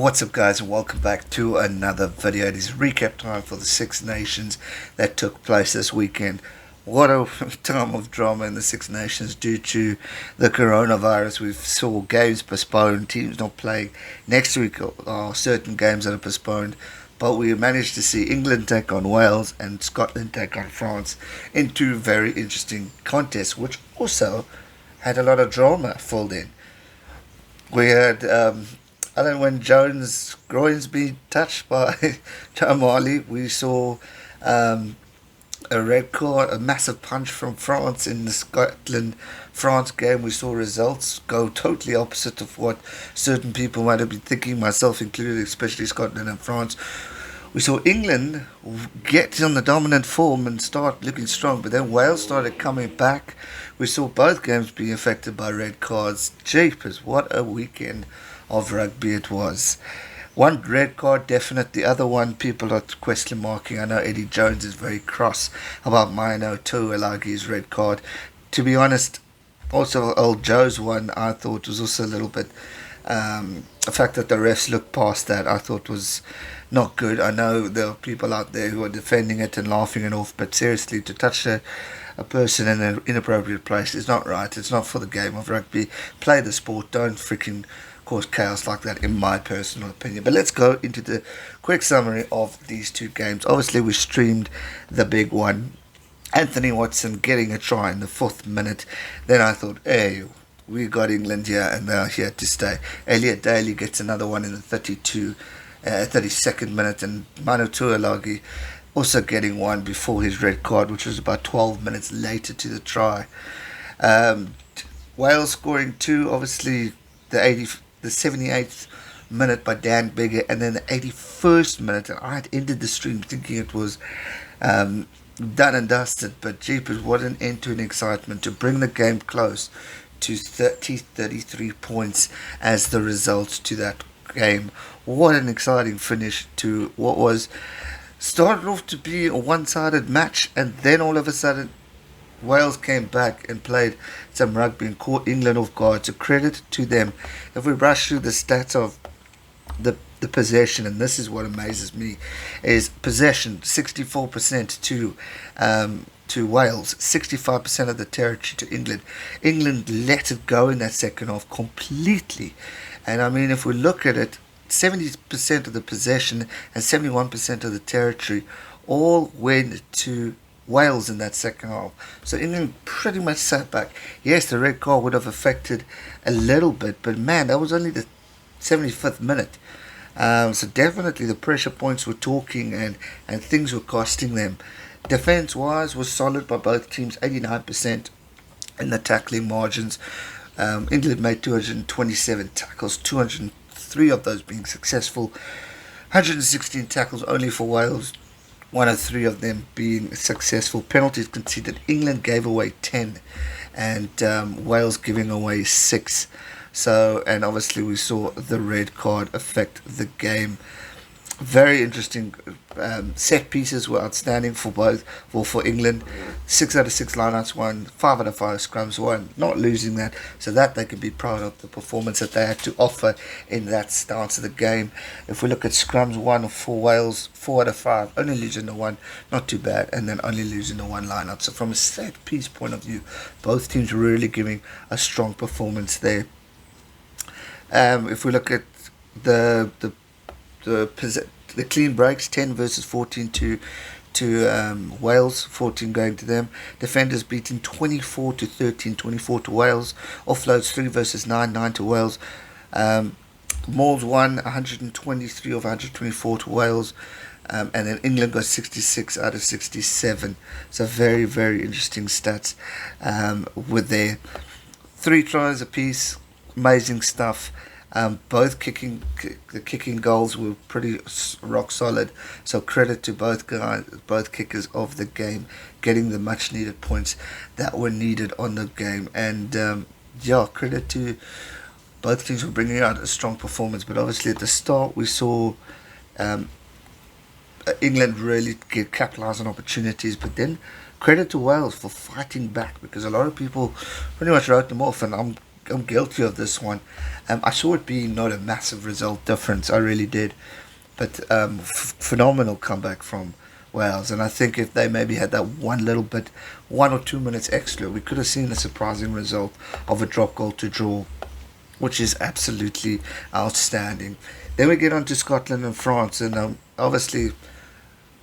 What's up, guys, and welcome back to another video. It is recap time for the Six Nations that took place this weekend. What a time of drama in the Six Nations due to the coronavirus. We saw games postponed, teams not playing. Next week are certain games that are postponed, but we managed to see England take on Wales and Scotland take on France in two very interesting contests, which also had a lot of drama filled in. We had Alan when Jones' groins being touched by Joe Marley. We saw a red card, a massive punch from France in the Scotland-France game. We saw results go totally opposite of what certain people might have been thinking, myself included, especially Scotland and France. We saw England get on the dominant form and start looking strong, but then Wales started coming back. We saw both games being affected by red cards. Jeepers, what a weekend of rugby it was. One red card definite, the other one people are question marking. I know Eddie Jones is very cross about Maino Tuilagi's red card. To be honest, also old Joe's one I thought was also a little bit the fact that the refs looked past that I thought was not good. I know there are people out there who are defending it and laughing it off, but seriously, to touch a person in an inappropriate place is not right. It's not for the game of rugby. Play the sport, don't freaking cause chaos like that, in my personal opinion. But let's go into the quick summary of these two games. Obviously, we streamed the big one, Anthony Watson getting a try in the 4th minute. Then I thought, hey, we got England here and they're here to stay. Elliot Daly gets another one in the 32nd minute, and Manu Tuilagi also getting one before his red card, which was about 12 minutes later to the try. Wales scoring two, obviously the 78th minute by Dan Bigger, and then the 81st minute, and I had ended the stream thinking it was done and dusted, but jeepers, what an end to an excitement to bring the game close to 33 points as the result to that game. What an exciting finish to what was started off to be a one-sided match, and then all of a sudden Wales came back and played some rugby and caught England off guard. So credit to them. If we brush through the stats of the possession, and this is what amazes me, is possession 64% to Wales, 65% of the territory to England. England let it go in that second half completely. And I mean, if we look at it, 70% of the possession and 71% of the territory all went to Wales in that second half. So England pretty much sat back. Yes, the red card would have affected a little bit, but man, that was only the 75th minute. So definitely the pressure points were talking, and things were costing them. Defense-wise was solid by both teams, 89% in the tackling margins. England made 227 tackles, 203 of those being successful, 116 tackles only for Wales, 103 of them being successful. Penalties conceded, England gave away 10 and Wales giving away 6. So, and obviously we saw the red card affect the game. Very interesting. Set pieces were outstanding for both. For England, 6 out of 6 lineouts won, 5 out of 5 scrums won, not losing that, so that they can be proud of the performance that they had to offer in that stance of the game. If we look at scrums, 1 for Wales, 4 out of 5, only losing the 1, not too bad, and then only losing the 1 lineout. So from a set piece point of view, both teams really giving a strong performance there. If we look at the clean breaks, 10 versus 14 to Wales, 14 going to them. Defenders beaten 24 to 13, 24 to Wales. Offloads 3 versus 9, 9 to Wales. Mauls won 123 of 124 to Wales. And then England got 66 out of 67. So very, very interesting stats with their 3 tries apiece. Amazing stuff. Both kicking goals were pretty rock solid. So credit to both guys, both kickers of the game, getting the much needed points that were needed on the game. And credit to both teams for bringing out a strong performance. But obviously at the start we saw England really capitalise on opportunities, but then credit to Wales for fighting back, because a lot of people pretty much wrote them off, and I'm I'm guilty of this one. I saw it being not a massive result difference. I really did, but phenomenal comeback from Wales. And I think if they maybe had that one little bit, 1 or 2 minutes extra, we could have seen a surprising result of a drop goal to draw, which is absolutely outstanding. Then we get on to Scotland and France, and obviously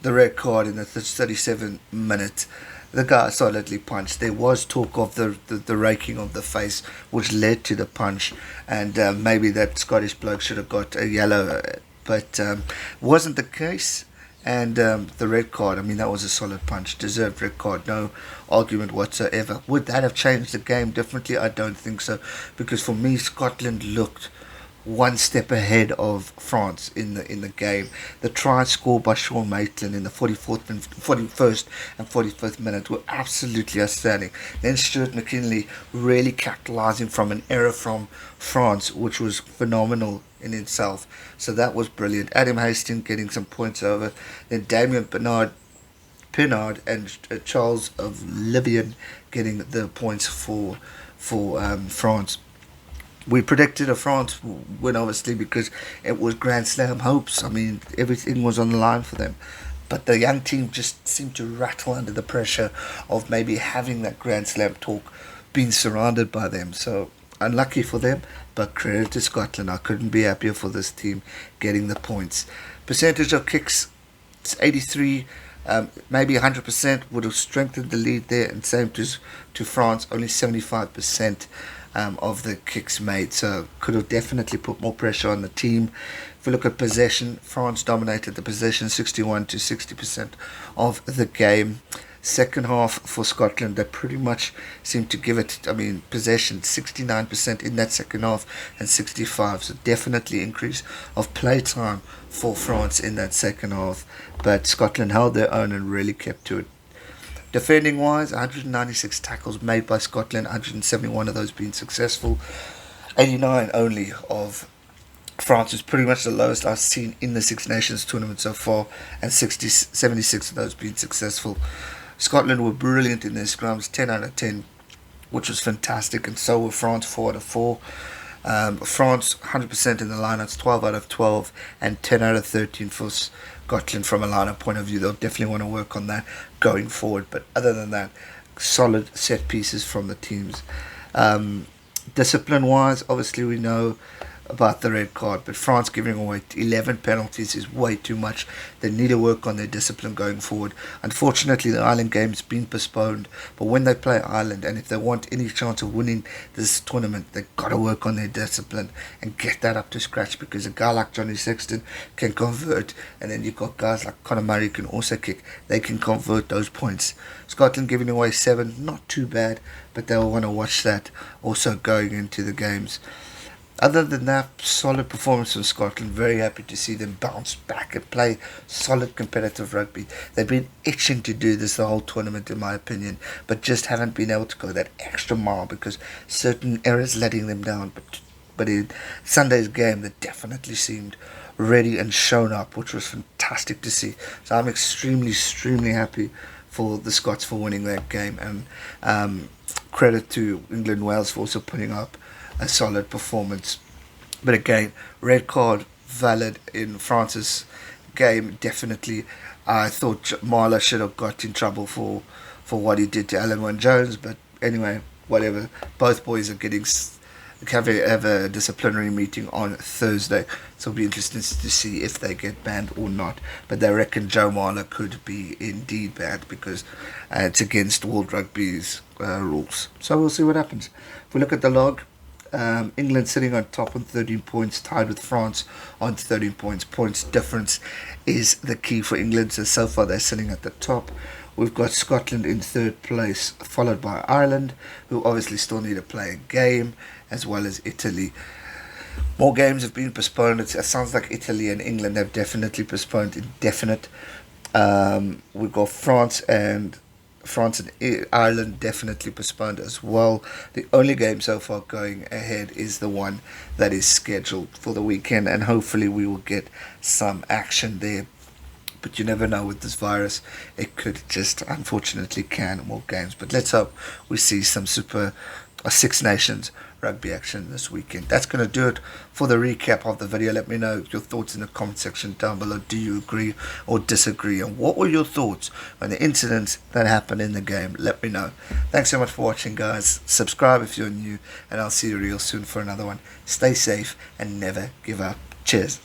the red card in the 37th minute. The guy solidly punched. There was talk of the raking of the face, which led to the punch, and maybe that Scottish bloke should have got a yellow, but wasn't the case. And the red card, I mean, that was a solid punch. Deserved red card, no argument whatsoever. Would that have changed the game differently? I don't think so. Because for me, Scotland looked one step ahead of France in the game. The try scored by Sean Maitland in the 44th and 41st and 45th minute were absolutely outstanding. Then Stuart McKinley really capitalising from an error from France, which was phenomenal in itself. So that was brilliant. Adam Hastings getting some points over. Then Damien Pinard and Charles of Livian getting the points for France. We predicted a France win, obviously, because it was Grand Slam hopes. I mean, everything was on the line for them. But the young team just seemed to rattle under the pressure of maybe having that Grand Slam talk being surrounded by them. So, unlucky for them, but credit to Scotland. I couldn't be happier for this team getting the points. Percentage of kicks, it's 83. Maybe 100% would have strengthened the lead there, and same to France, only 75% of the kicks made, so could have definitely put more pressure on the team. If we look at possession, France dominated the possession 61 to 60% of the game. Second half for Scotland, they pretty much seemed to give it, I mean, possession 69% in that second half and 65, so definitely increase of play time for France in that second half, but Scotland held their own and really kept to it. Defending wise, 196 tackles made by Scotland, 171 of those being successful. 89 only of France is pretty much the lowest I've seen in the Six Nations tournament so far, and 76 of those being successful. Scotland were brilliant in their scrums, 10 out of 10, which was fantastic, and so were France, 4 out of 4. France 100% in the lineouts, 12 out of 12, and 10 out of 13 for Scotland from a lineup point of view. They'll definitely want to work on that going forward. But other than that, solid set pieces from the teams. Discipline wise, obviously we know about the red card, but France giving away 11 penalties is way too much. They need to work on their discipline going forward. Unfortunately, the Ireland game's been postponed, but when they play Ireland, and if they want any chance of winning this tournament, they've got to work on their discipline and get that up to scratch, because a guy like Johnny Sexton can convert, and then you've got guys like Conor Murray can also kick. They can convert those points. Scotland giving away 7, not too bad, but they'll want to watch that also going into the games. Other than that, solid performance from Scotland. Very happy to see them bounce back and play solid competitive rugby. They've been itching to do this the whole tournament, in my opinion, but just haven't been able to go that extra mile because certain errors letting them down. But in Sunday's game, they definitely seemed ready and shown up, which was fantastic to see. So I'm extremely happy for the Scots for winning that game, and credit to England Wales for also putting up a solid performance. But again, red card valid in France's game, definitely. I thought Marla should have got in trouble for what he did to Alan Wynne-Jones, but anyway, whatever. Both boys are getting have a disciplinary meeting on Thursday, so it'll be interesting to see if they get banned or not. But they reckon Joe Marler could be indeed banned because it's against World Rugby's rules. So we'll see what happens. If we look at the log, England sitting on top on 13 points, tied with France on 13 points. Points difference is the key for England, so far they're sitting at the top. We've got Scotland in third place, followed by Ireland, who obviously still need to play a game, as well as Italy. More games have been postponed. It sounds like Italy and England have definitely postponed indefinite. We've got France and Ireland definitely postponed as well. The only game so far going ahead is the one that is scheduled for the weekend, and hopefully we will get some action there. But you never know with this virus, it could just unfortunately can more games. But let's hope we see some Six Nations rugby action this weekend. That's going to do it for the recap of the video. Let me know your thoughts in the comment section down below. Do you agree or disagree? And what were your thoughts on the incidents that happened in the game? Let me know. Thanks so much for watching, guys. Subscribe if you're new, and I'll see you real soon for another one. Stay safe and never give up. Cheers.